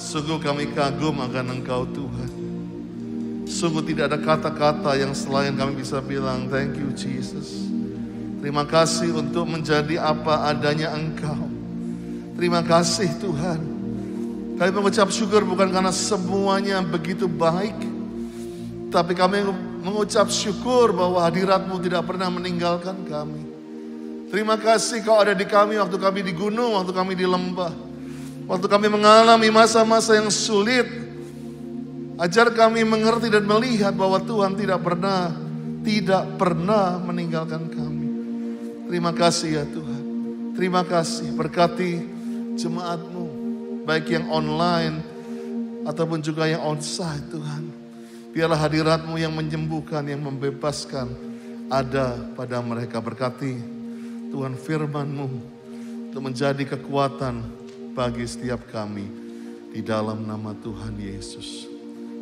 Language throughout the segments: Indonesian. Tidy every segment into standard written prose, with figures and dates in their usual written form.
Sungguh kami kagum akan Engkau Tuhan. Sungguh tidak ada kata-kata yang selain kami bisa bilang, thank you Jesus. Terima kasih untuk menjadi apa adanya Engkau. Terima kasih Tuhan. Kami mengucap syukur bukan karena semuanya begitu baik, tapi kami mengucap syukur bahwa hadirat-Mu tidak pernah meninggalkan kami. Terima kasih Kau ada di kami waktu kami di gunung, waktu kami di lembah. Waktu kami mengalami masa-masa yang sulit, ajar kami mengerti dan melihat bahwa Tuhan tidak pernah meninggalkan kami. Terima kasih ya Tuhan. Terima kasih, berkati jemaat-Mu, baik yang online ataupun juga yang onsite Tuhan. Biarlah hadirat-Mu yang menyembuhkan, yang membebaskan ada pada mereka. Berkati Tuhan firman-Mu untuk menjadi kekuatan bagi setiap kami di dalam nama Tuhan Yesus.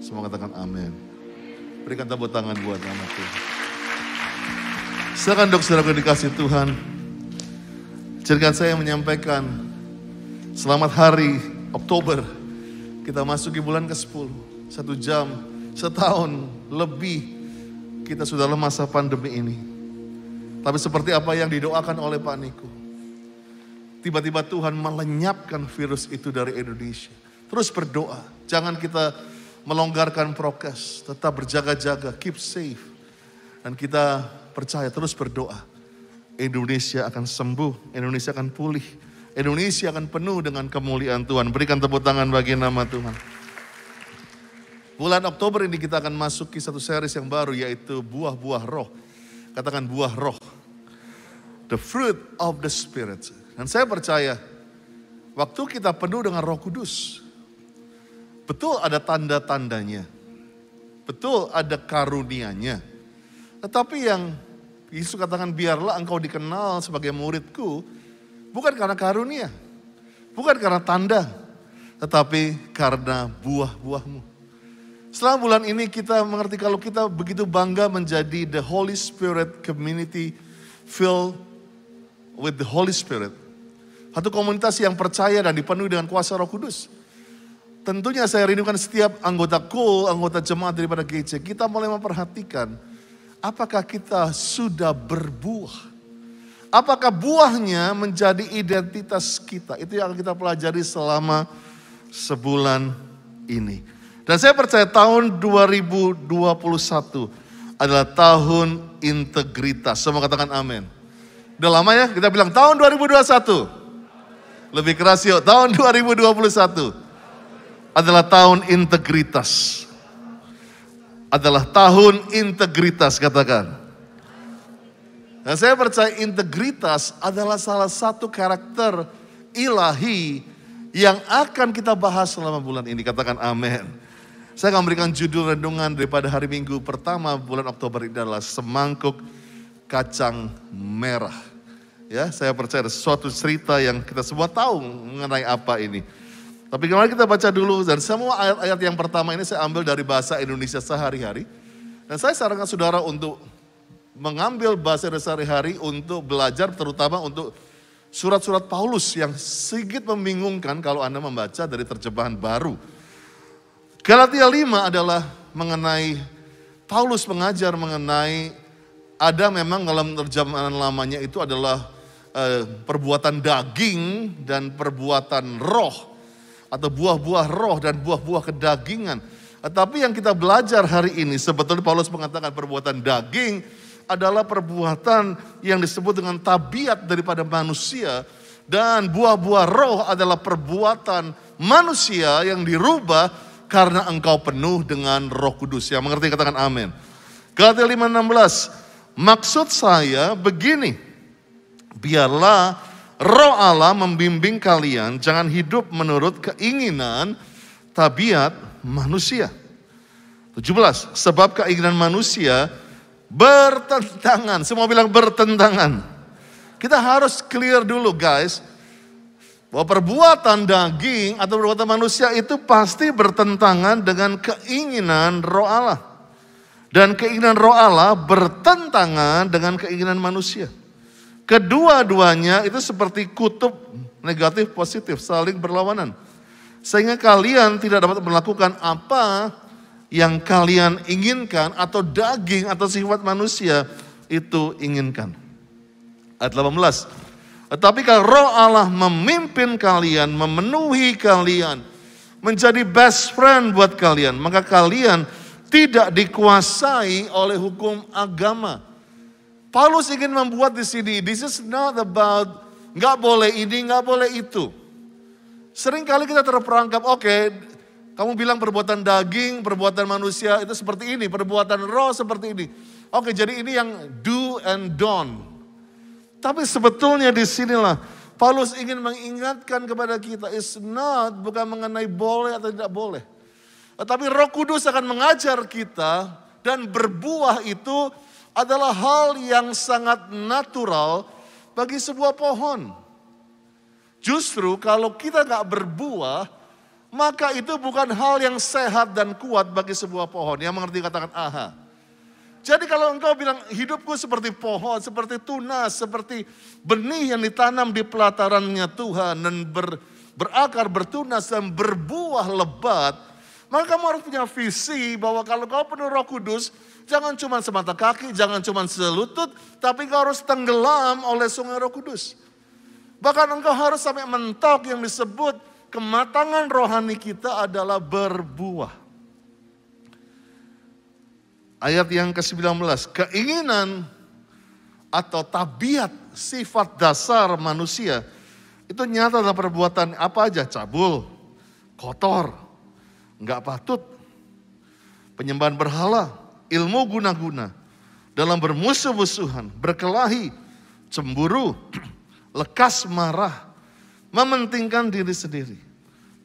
Semua katakan amin. Berikan tepuk tangan buat nama Tuhan. Silakan dok, saudara dikasih Tuhan. Izinkan saya menyampaikan selamat hari Oktober. Kita masuk di bulan ke-10. 1 jam, setahun lebih kita sudah dalam masa pandemi ini. Tapi seperti apa yang didoakan oleh Pak Niko, tiba-tiba Tuhan melenyapkan virus itu dari Indonesia. Terus berdoa, jangan kita melonggarkan prokes, tetap berjaga-jaga, keep safe. Dan kita percaya, terus berdoa. Indonesia akan sembuh, Indonesia akan pulih, Indonesia akan penuh dengan kemuliaan Tuhan. Berikan tepuk tangan bagi nama Tuhan. Bulan Oktober ini kita akan masuki satu series yang baru, yaitu buah-buah roh. Katakan buah roh. The fruit of the Spirit. Dan saya percaya, waktu kita penuh dengan Roh Kudus, betul ada tanda-tandanya, betul ada karunia-Nya. Tetapi yang Yesus katakan, biarlah engkau dikenal sebagai muridku, bukan karena karunia, bukan karena tanda, tetapi karena buah-buahmu. Setelah bulan ini kita mengerti kalau kita begitu bangga menjadi the Holy Spirit community filled with the Holy Spirit. Satu komunitas yang percaya dan dipenuhi dengan kuasa Roh Kudus. Tentunya saya rindukan setiap anggota KUL, anggota jemaat daripada GC, kita mulai memperhatikan apakah kita sudah berbuah. Apakah buahnya menjadi identitas kita. Itu yang kita pelajari selama sebulan ini. Dan saya percaya tahun 2021 adalah tahun integritas. Semua katakan amin. Udah lama ya kita bilang tahun 2021. Lebih keras yuk, tahun 2021 adalah tahun integritas. Adalah tahun integritas, katakan. Dan saya percaya integritas adalah salah satu karakter ilahi yang akan kita bahas selama bulan ini. Katakan amin. Saya akan memberikan judul renungan daripada hari Minggu pertama bulan Oktober ini adalah semangkuk kacang merah. Ya, saya percaya ada sesuatu cerita yang kita semua tahu mengenai apa ini. Tapi kemarin kita baca dulu, dan semua ayat-ayat yang pertama ini saya ambil dari bahasa Indonesia sehari-hari. Dan saya sarankan saudara untuk mengambil bahasa Indonesia sehari-hari untuk belajar, terutama untuk surat-surat Paulus yang sedikit membingungkan kalau Anda membaca dari terjemahan baru. Galatia 5 adalah mengenai, Paulus mengajar mengenai, ada memang dalam terjemahan lamanya itu adalah perbuatan daging dan perbuatan roh. Atau buah-buah roh dan buah-buah kedagingan. Tetapi yang kita belajar hari ini sebetulnya Paulus mengatakan perbuatan daging adalah perbuatan yang disebut dengan tabiat daripada manusia. Dan buah-buah roh adalah perbuatan manusia yang dirubah karena engkau penuh dengan Roh Kudus. Yang mengerti katakan amin. Galatia 5:16. Maksud saya begini, biarlah Roh Allah membimbing kalian, jangan hidup menurut keinginan tabiat manusia. 17, sebab keinginan manusia bertentangan. Semua bilang bertentangan. Kita harus clear dulu guys, bahwa perbuatan daging atau perbuatan manusia itu pasti bertentangan dengan keinginan Roh Allah. Dan keinginan Roh Allah bertentangan dengan keinginan manusia. Kedua-duanya itu seperti kutub negatif positif, saling berlawanan. Sehingga kalian tidak dapat melakukan apa yang kalian inginkan atau daging atau sifat manusia itu inginkan. Ayat 18. Tetapi kalau Roh Allah memimpin kalian, memenuhi kalian, menjadi best friend buat kalian, maka kalian tidak dikuasai oleh hukum agama. Paulus ingin membuat di sini, this is not about nggak boleh ini, nggak boleh itu. Sering kali kita terperangkap, oke, kamu bilang perbuatan daging, perbuatan manusia itu seperti ini, perbuatan roh seperti ini. Oke, jadi ini yang do and don't. Tapi sebetulnya di sinilah Paulus ingin mengingatkan kepada kita, it's not bukan mengenai boleh atau tidak boleh. Tetapi Roh Kudus akan mengajar kita dan berbuah itu adalah hal yang sangat natural bagi sebuah pohon. Justru kalau kita gak berbuah, maka itu bukan hal yang sehat dan kuat bagi sebuah pohon. Yang mengerti katakan aha. Jadi kalau engkau bilang hidupku seperti pohon, seperti tunas, seperti benih yang ditanam di pelatarannya Tuhan dan berakar, bertunas dan berbuah lebat, maka kamu harus punya visi bahwa kalau kau penuh Roh Kudus, jangan cuma semata kaki, jangan cuma selutut, tapi kau harus tenggelam oleh sungai Roh Kudus. Bahkan engkau harus sampai mentok yang disebut kematangan rohani kita adalah berbuah. Ayat yang ke-19, keinginan atau tabiat sifat dasar manusia itu nyata dalam perbuatan apa aja, cabul, kotor, enggak patut, penyembahan berhala, ilmu guna-guna, dalam bermusuh-musuhan, berkelahi, cemburu, lekas marah, mementingkan diri sendiri,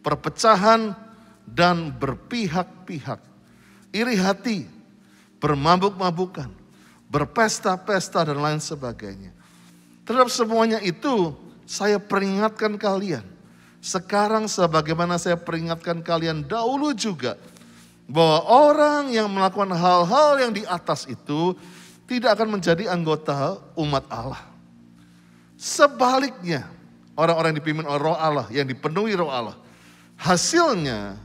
perpecahan dan berpihak-pihak, iri hati, bermabuk-mabukan, berpesta-pesta dan lain sebagainya. Terhadap semuanya itu saya peringatkan kalian. Sekarang sebagaimana saya peringatkan kalian dahulu juga. Bahwa orang yang melakukan hal-hal yang di atas itu tidak akan menjadi anggota umat Allah. Sebaliknya, orang-orang yang dipimpin oleh Roh Allah, yang dipenuhi Roh Allah, hasilnya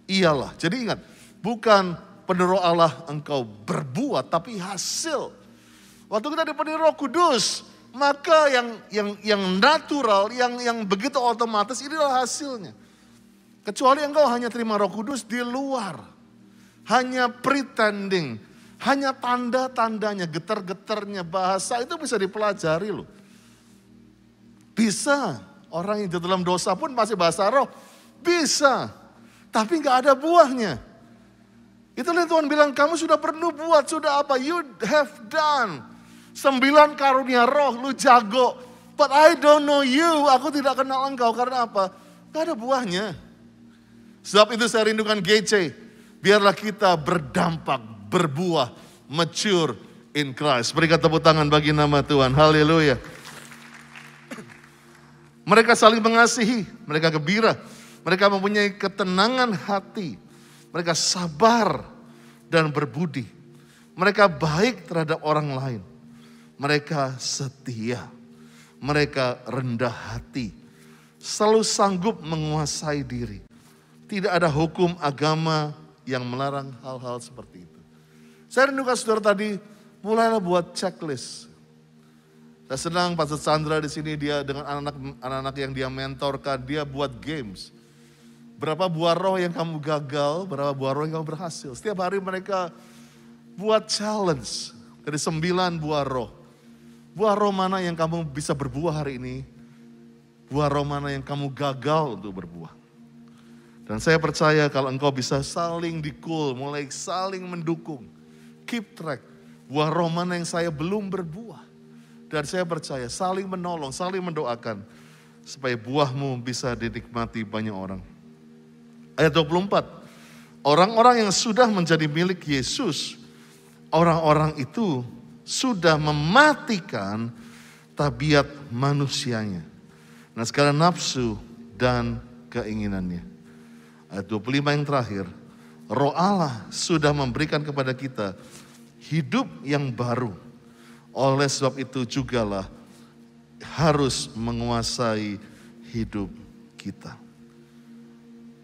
ialah, jadi ingat, bukan penuh Roh Allah engkau berbuat, tapi hasil. Waktu kita dipenuhi Roh Kudus, maka yang natural, yang begitu otomatis, inilah hasilnya. Kecuali engkau hanya terima Roh Kudus di luar, hanya pretending, hanya tanda-tandanya, getar-getarnya, bahasa itu bisa dipelajari loh. Bisa, orang yang di dalam dosa pun masih bahasa roh. Bisa, tapi gak ada buahnya. Itulah Tuhan bilang, kamu sudah penuh buat, sudah apa? You have done. 9 karunia roh, lu jago. But I don't know you, aku tidak kenal engkau. Karena apa? Gak ada buahnya. Sebab itu saya rindukan GC. Biarlah kita berdampak, berbuah, mature in Christ. Berikan tepuk tangan bagi nama Tuhan. Haleluya. Mereka saling mengasihi, mereka gembira, mereka mempunyai ketenangan hati, mereka sabar dan berbudi, mereka baik terhadap orang lain, mereka setia, mereka rendah hati, selalu sanggup menguasai diri. Tidak ada hukum agama yang melarang hal-hal seperti itu. Saya rindukan saudara tadi, mulailah buat checklist. Saya senang Pastor Chandra di sini, dia dengan anak-anak yang dia mentorkan, dia buat games. Berapa buah roh yang kamu gagal, berapa buah roh yang kamu berhasil. Setiap hari mereka buat challenge dari 9 buah roh. Buah roh mana yang kamu bisa berbuah hari ini, buah roh mana yang kamu gagal untuk berbuah. Dan saya percaya kalau engkau bisa saling dikul, mulai saling mendukung, keep track, buah roh mana yang saya belum berbuah. Dan saya percaya saling menolong, saling mendoakan supaya buahmu bisa dinikmati banyak orang. Ayat 24, orang-orang yang sudah menjadi milik Yesus, orang-orang itu sudah mematikan tabiat manusianya. Nah sekarang nafsu dan keinginannya. Ayat 25 yang terakhir, Roh Allah sudah memberikan kepada kita hidup yang baru. Oleh sebab itu jugalah harus menguasai hidup kita.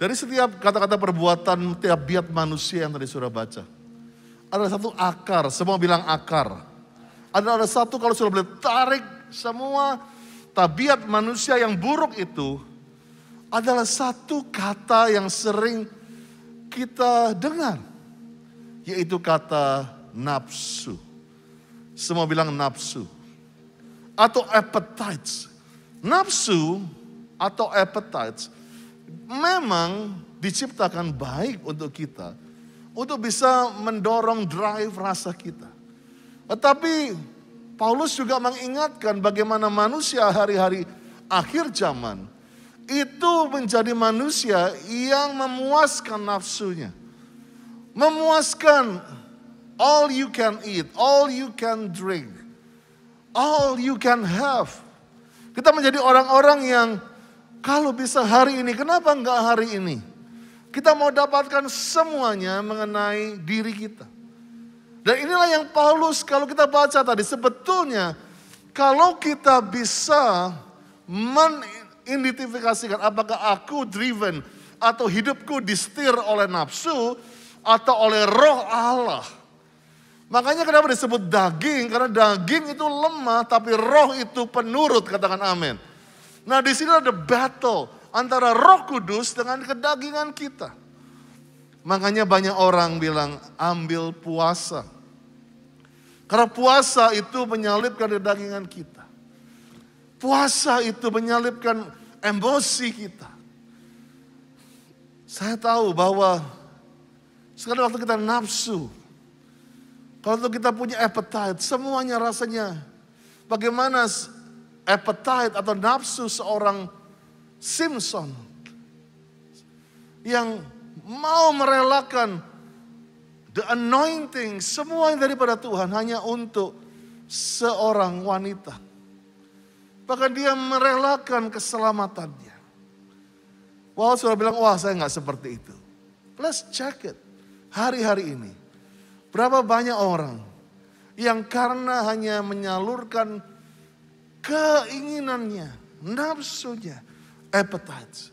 Dari setiap kata-kata perbuatan, tabiat manusia yang tadi sudah baca. Ada satu akar, semua bilang akar. Ada satu kalau sudah boleh tarik semua tabiat manusia yang buruk itu adalah satu kata yang sering kita dengar. Yaitu kata nafsu. Semua bilang nafsu. Atau appetites. Nafsu atau appetites memang diciptakan baik untuk kita. Untuk bisa mendorong drive rasa kita. Tetapi Paulus juga mengingatkan bagaimana manusia hari-hari akhir zaman itu menjadi manusia yang memuaskan nafsunya. Memuaskan all you can eat, all you can drink, all you can have. Kita menjadi orang-orang yang kalau bisa hari ini, kenapa enggak hari ini? Kita mau dapatkan semuanya mengenai diri kita. Dan inilah yang Paulus kalau kita baca tadi, sebetulnya kalau kita bisa mengidentifikasikan apakah aku driven atau hidupku disetir oleh nafsu atau oleh roh Allah. Makanya kenapa disebut daging? Karena daging itu lemah tapi roh itu penurut, katakan amin. Nah di sini ada battle antara Roh Kudus dengan kedagingan kita. Makanya banyak orang bilang ambil puasa. Karena puasa itu menyalipkan kedagingan kita. Puasa itu menyalipkan emosi kita. Saya tahu bahwa sekarang waktu kita nafsu, kalau kita punya appetite, semuanya rasanya bagaimana appetite atau nafsu seorang Simpson yang mau merelakan the anointing, semua yang daripada Tuhan hanya untuk seorang wanita. Bahkan dia merelakan keselamatannya. Wah, sudah bilang, wah saya nggak seperti itu. Let's check it. Hari-hari ini, berapa banyak orang yang karena hanya menyalurkan keinginannya, nafsunya, appetite.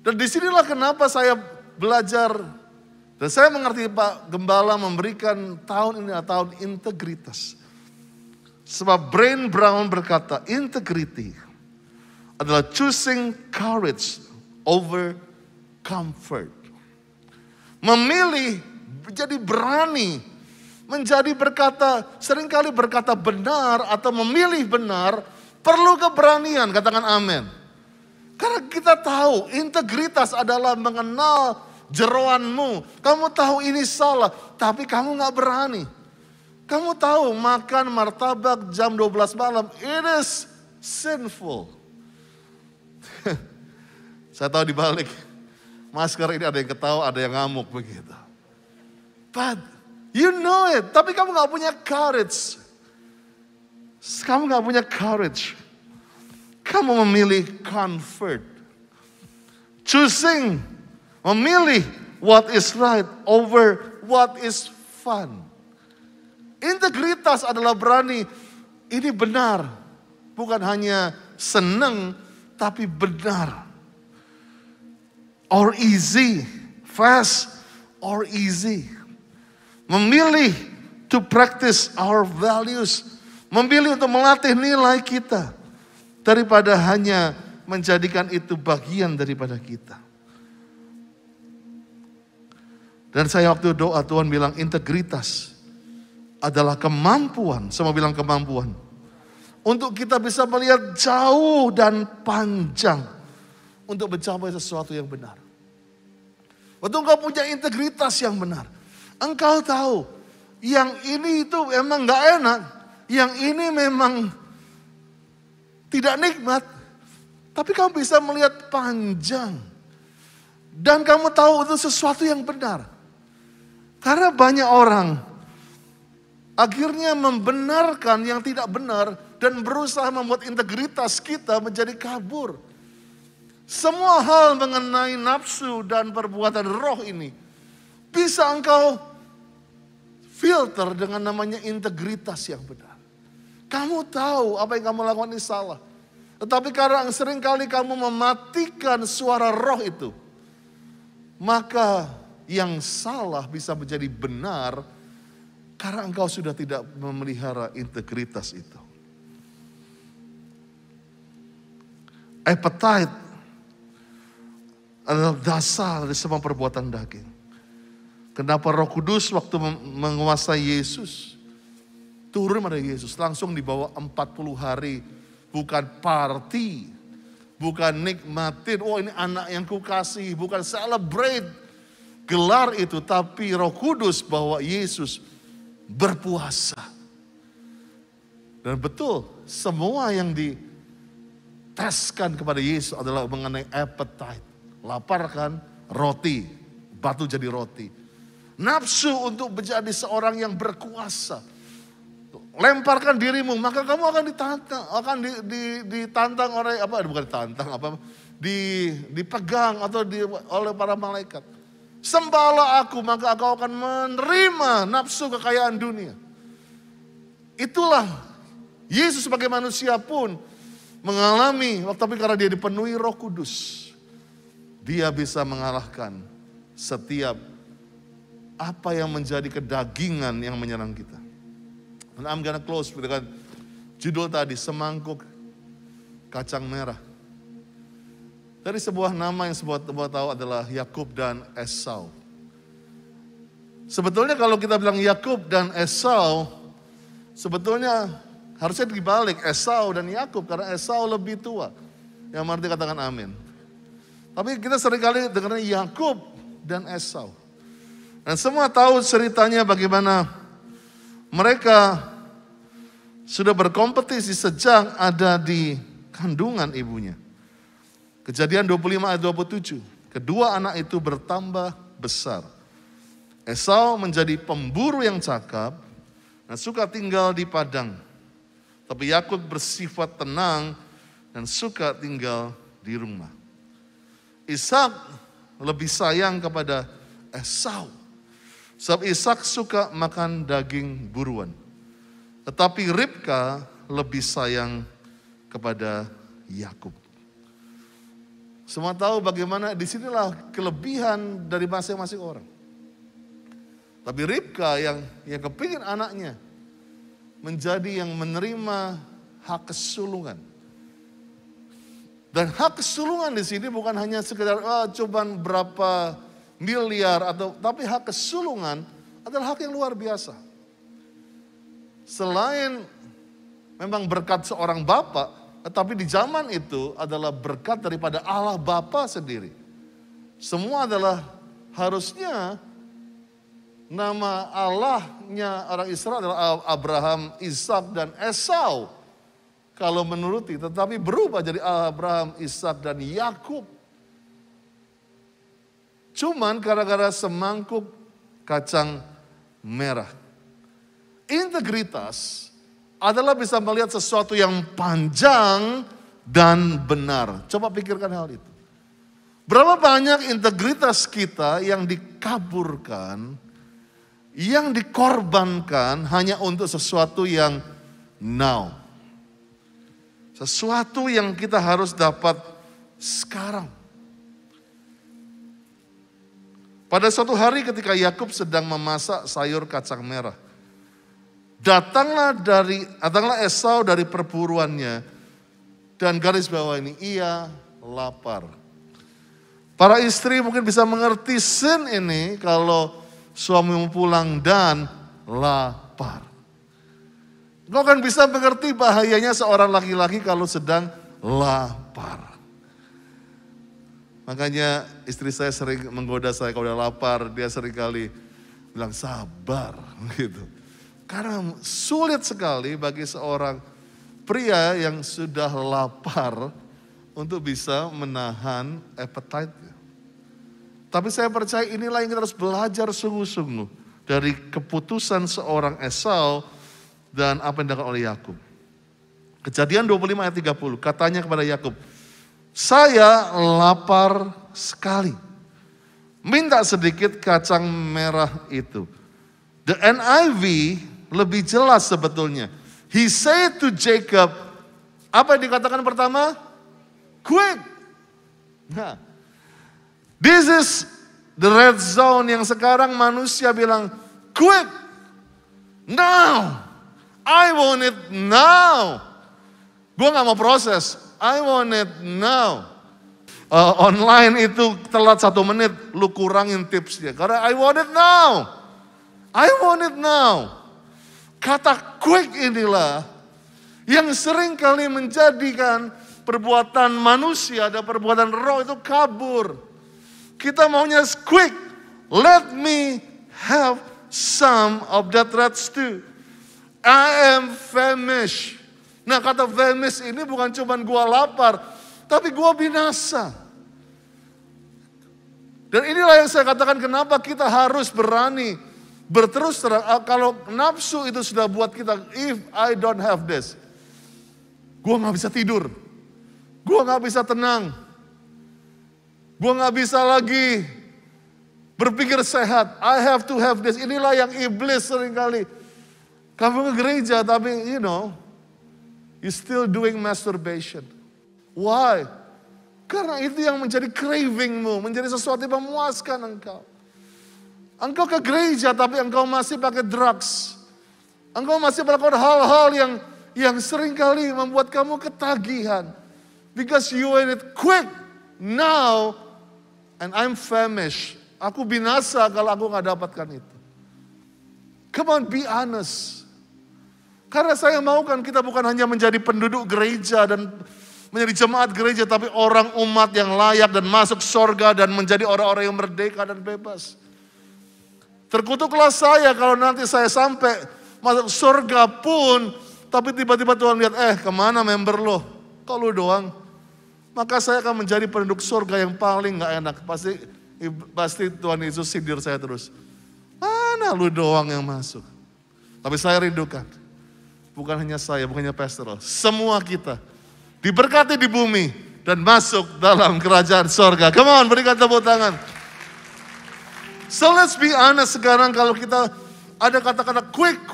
Dan disinilah kenapa saya belajar dan saya mengerti Pak Gembala memberikan tahun ini adalah tahun integritas. Sebab Bryan Brown berkata, integrity adalah choosing courage over comfort. Memilih menjadi berani, menjadi berkata, seringkali berkata benar atau memilih benar, perlu keberanian, katakan amin. Karena kita tahu integritas adalah mengenal jeroanmu. Kamu tahu ini salah, tapi kamu gak berani. Kamu tahu makan martabak jam 12 malam, it is sinful. Saya tahu di balik masker ini ada yang ketawa, ada yang ngamuk begitu. But you know it, tapi kamu gak punya courage. Kamu gak punya courage. Kamu memilih comfort. Choosing, memilih what is right over what is fun. Integritas adalah berani, ini benar. Bukan hanya senang, tapi benar. Or easy, fast or easy. Memilih to practice our values. Memilih untuk melatih nilai kita. Daripada hanya menjadikan itu bagian daripada kita. Dan saya waktu doa Tuhan bilang integritas adalah kemampuan. Semua bilang kemampuan. Untuk kita bisa melihat jauh dan panjang. Untuk mencapai sesuatu yang benar. Waktu engkau punya integritas yang benar. Engkau tahu. Yang ini itu memang gak enak. Yang ini memang tidak nikmat. Tapi kamu bisa melihat panjang. Dan kamu tahu itu sesuatu yang benar. Karena banyak orang akhirnya membenarkan yang tidak benar dan berusaha membuat integritas kita menjadi kabur. Semua hal mengenai nafsu dan perbuatan roh ini bisa engkau filter dengan namanya integritas yang benar. Kamu tahu apa yang kamu lakukan ini salah. Tetapi karena seringkali kamu mematikan suara roh itu. maka yang salah bisa menjadi benar karena engkau sudah tidak memelihara integritas itu. Appetite adalah dasar dari semua perbuatan daging. Kenapa Roh Kudus waktu menguasai Yesus, turun pada Yesus, langsung dibawa 40 hari, bukan party, bukan nikmatin, oh ini anak yang kukasih, bukan celebrate gelar itu, tapi Roh Kudus bawa Yesus berpuasa. Dan betul, semua yang diteskan kepada Yesus adalah mengenai appetite. Lapar kan, roti, batu jadi roti. Nafsu untuk menjadi seorang yang berkuasa. Lemparkan dirimu, maka kamu akan ditantang, ditantang oleh bukan ditantang, dipegang atau oleh para malaikat. Sembahlah aku, maka kau akan menerima nafsu kekayaan dunia. Itulah Yesus sebagai manusia pun mengalami, tapi karena dia dipenuhi Roh Kudus, dia bisa mengalahkan setiap apa yang menjadi kedagingan yang menyerang kita. And I'm gonna close dengan judul tadi, semangkuk kacang merah. Dari sebuah nama yang semua tahu adalah Yakub dan Esau. Sebetulnya kalau kita bilang Yakub dan Esau, sebetulnya harusnya dibalik, Esau dan Yakub, karena Esau lebih tua. Yang arti katakan amin. Tapi kita seringkali dengarnya Yakub dan Esau. Dan semua tahu ceritanya bagaimana mereka sudah berkompetisi sejak ada di kandungan ibunya. Kejadian 25 ayat 27. Kedua anak itu bertambah besar. Esau menjadi pemburu yang cakap dan suka tinggal di padang. Tapi Yakub bersifat tenang dan suka tinggal di rumah. Ishak lebih sayang kepada Esau. Sebab Ishak suka makan daging buruan. Tetapi Ribka lebih sayang kepada Yakub. Semua tahu bagaimana disinilah kelebihan dari masing-masing orang. Tapi Ribka yang kepingin anaknya menjadi yang menerima hak kesulungan. Dan hak kesulungan di sini bukan hanya sekedar cobaan berapa miliar tapi hak kesulungan adalah hak yang luar biasa. Selain memang berkat seorang bapak, tetapi di zaman itu adalah berkat daripada Allah Bapa sendiri. Semua adalah harusnya nama Allahnya orang Israel adalah Abraham, Ishak dan Esau. Kalau menuruti, tetapi berubah jadi Abraham, Ishak dan Yakub. Cuman gara-gara semangkuk kacang merah. Integritas adalah bisa melihat sesuatu yang panjang dan benar. Coba pikirkan hal itu. Berapa banyak integritas kita yang dikaburkan, yang dikorbankan hanya untuk sesuatu yang now. Sesuatu yang kita harus dapat sekarang. Pada suatu hari ketika Yakub sedang memasak sayur kacang merah, datanglah Esau dari perburuannya dan garis bawah ini, ia lapar. Para istri mungkin bisa mengerti scene ini kalau suamimu pulang dan lapar. Kau kan bisa mengerti bahayanya seorang laki-laki kalau sedang lapar. Makanya istri saya sering menggoda saya kalau udah lapar, dia sering kali bilang sabar gitu. Karena sulit sekali bagi seorang pria yang sudah lapar untuk bisa menahan appetite-nya. Tapi saya percaya inilah yang kita harus belajar sungguh-sungguh dari keputusan seorang Esau dan apa yang dilakukan oleh Yakub. Kejadian 25 ayat 30, katanya kepada Yakub, saya lapar sekali. Minta sedikit kacang merah itu. The NIV lebih jelas sebetulnya. He said to Jacob, apa yang dikatakan pertama? Quick. Nah, this is The red zone yang sekarang manusia bilang, quick, now, I want it now. Gue gak mau proses, I want it now. Online itu telat 1 menit, lu kurangin tipsnya. Karena I want it now. I want it now. Kata quick inilah yang sering kali menjadikan perbuatan manusia dan perbuatan roh itu kabur. Kita maunya quick. Let me have some of that red stew. I am famished. Nah, kata famished ini bukan cuma gua lapar, tapi gua binasa. Dan inilah yang saya katakan kenapa kita harus berani berterus terang. Kalau nafsu itu sudah buat kita, if I don't have this, gue gak bisa tidur, gue gak bisa tenang, gue gak bisa lagi berpikir sehat. I have to have this. Inilah yang iblis seringkali. Kamu ke gereja tapi you still doing masturbation. Why? Karena itu yang menjadi cravingmu, menjadi sesuatu yang memuaskan engkau. Engkau ke gereja tapi engkau masih pakai drugs. Engkau masih melakukan hal-hal yang seringkali membuat kamu ketagihan. Because you want it quick, now, and I'm famished. Aku binasa kalau aku gak dapatkan itu. Come on, be honest. Karena saya mau kan kita bukan hanya menjadi penduduk gereja dan menjadi jemaat gereja, tapi orang umat yang layak dan masuk surga dan menjadi orang-orang yang merdeka dan bebas. Terkutuklah saya kalau nanti saya sampai masuk surga pun, tapi tiba-tiba Tuhan lihat, kemana member lo? Kok lu doang? Maka saya akan menjadi penduduk surga yang paling gak enak. Pasti Tuhan Yesus sindir saya terus. Mana lu doang yang masuk? Tapi saya rindukan. Bukan hanya saya, bukan hanya pastor. Semua kita diberkati di bumi dan masuk dalam kerajaan surga. Come on, berikan tepuk tangan. So let's be honest sekarang kalau kita ada kata-kata quick.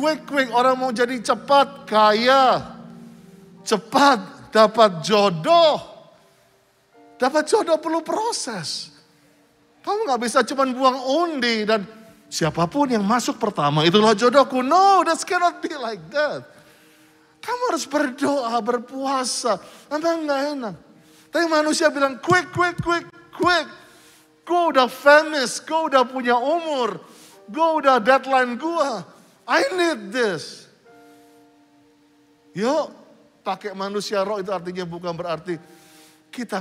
Orang mau jadi cepat kaya. Cepat dapat jodoh. Dapat jodoh perlu proses. Kamu gak bisa cuma buang undi dan siapapun yang masuk pertama itulah jodohku. No, that cannot be like that. Kamu harus berdoa, berpuasa. Memang gak enak. Tapi manusia bilang quick. Gue udah famous, gue udah punya umur. Gue udah deadline gue. I need this. Yuk, pakai manusia roh itu artinya bukan berarti kita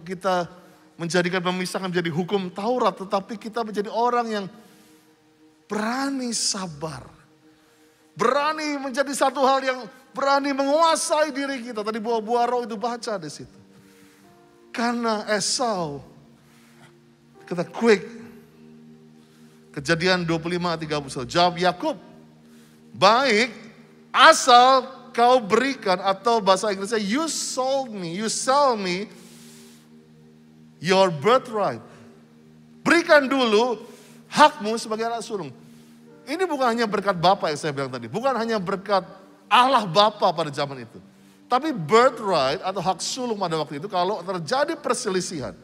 kita menjadikan pemisahan menjadi hukum Taurat. Tetapi kita menjadi orang yang berani sabar. Berani menjadi satu hal yang berani menguasai diri kita. Tadi buah-buah roh itu baca di situ. Karena Esau kata quick. Kejadian 25:31. Jawab Yakub, baik asal kau berikan, atau bahasa Inggrisnya you sell me your birthright. Berikan dulu hakmu sebagai anak sulung. Ini bukan hanya berkat Bapa yang saya bilang tadi. Bukan hanya berkat Allah Bapa pada zaman itu. Tapi birthright atau hak sulung pada waktu itu kalau terjadi perselisihan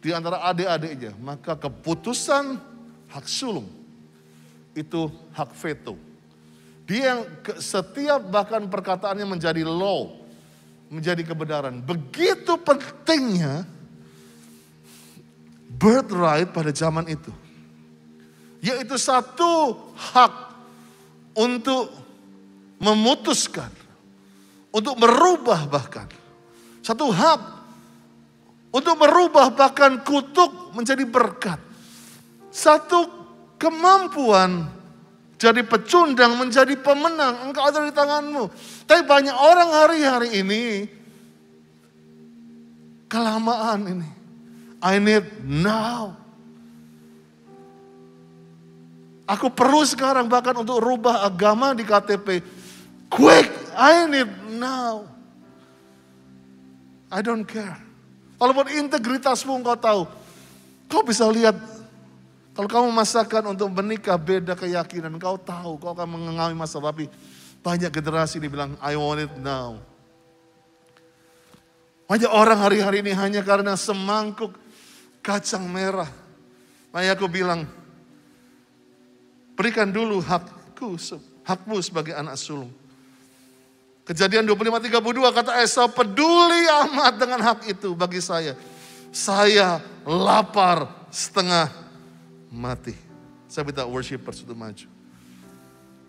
di antara adik-adiknya, maka keputusan hak sulung itu hak veto. Dia yang setiap bahkan perkataannya menjadi law, menjadi kebenaran. Begitu pentingnya birthright pada zaman itu. Yaitu satu hak untuk memutuskan, untuk merubah bahkan. Satu hak untuk merubah bahkan kutuk menjadi berkat. Satu kemampuan jadi pecundang menjadi pemenang. Engkau ada di tanganmu. Tapi banyak orang hari-hari ini kelamaan ini. I need now. Aku perlu sekarang bahkan untuk rubah agama di KTP. Quick, I need now. I don't care. Walaupun integritasmu engkau tahu. Kau bisa lihat. Kalau kamu masakan untuk menikah beda keyakinan. Kau tahu, kau akan mengalami masalah. Tapi banyak generasi ini bilang, I want it now. Banyak orang hari-hari ini hanya karena semangkuk kacang merah. Maka Yakub bilang, berikan dulu hakmu sebagai anak sulung. Kejadian 25:32 kata Esau, peduli amat dengan hak itu bagi saya. Saya lapar setengah mati. Saya minta worshipers untuk maju.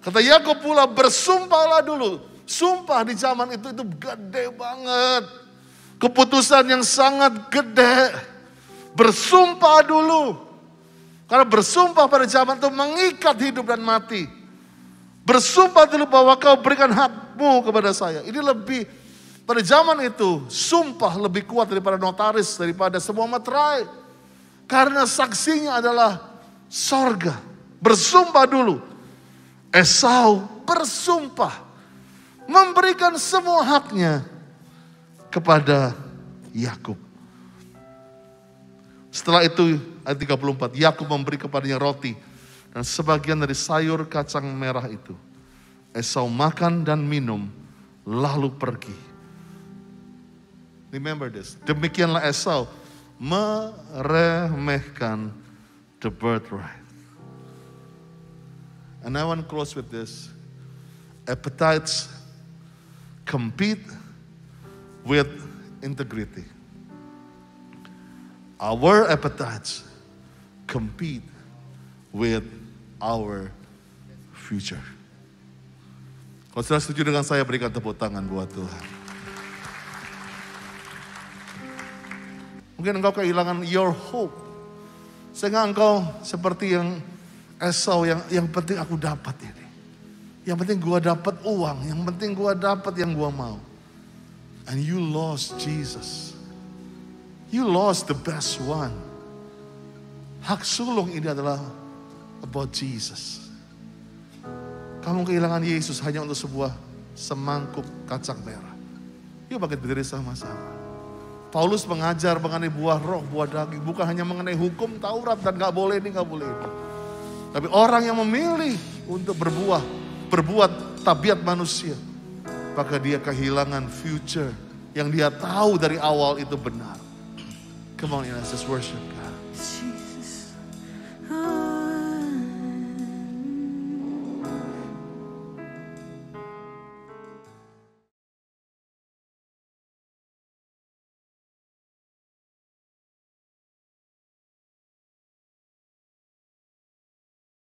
Kata Yakub pula, bersumpahlah dulu. Sumpah di zaman itu gede banget. Keputusan yang sangat gede. Bersumpah dulu. Karena bersumpah pada zaman itu mengikat hidup dan mati. Bersumpah dulu bahwa kau berikan hakmu kepada saya. Ini lebih, pada zaman itu, sumpah lebih kuat daripada notaris, daripada semua materai. Karena saksinya adalah sorga. Bersumpah dulu. Esau bersumpah. Memberikan semua haknya kepada Yakub. Setelah itu, ayat 34, Yakub memberi kepadanya roti dan sebagian dari sayur kacang merah itu. Esau makan dan minum, lalu pergi. Remember this. Demikianlah Esau meremehkan the birthright. And I want to close with this. Appetites compete with integrity. Our appetites compete with our future. Kalau sudah setuju dengan saya, berikan tepuk tangan buat Tuhan. Mungkin engkau kehilangan your hope. Sehingga engkau seperti yang Esau, yang penting aku dapat ini. Yang penting gua dapat uang, yang penting gua dapat yang gua mau. And you lost Jesus. You lost the best one. Hak sulung ini adalah about Jesus. Kamu kehilangan Yesus hanya untuk sebuah semangkuk kacang merah. Yuk bangkit berdiri sama-sama. Paulus mengajar mengenai buah roh, buah daging. Bukan hanya mengenai hukum Taurat dan gak boleh ini, gak boleh itu. Tapi orang yang memilih untuk berbuat tabiat manusia. Maka dia kehilangan future yang dia tahu dari awal itu benar. Come on, let's just worship.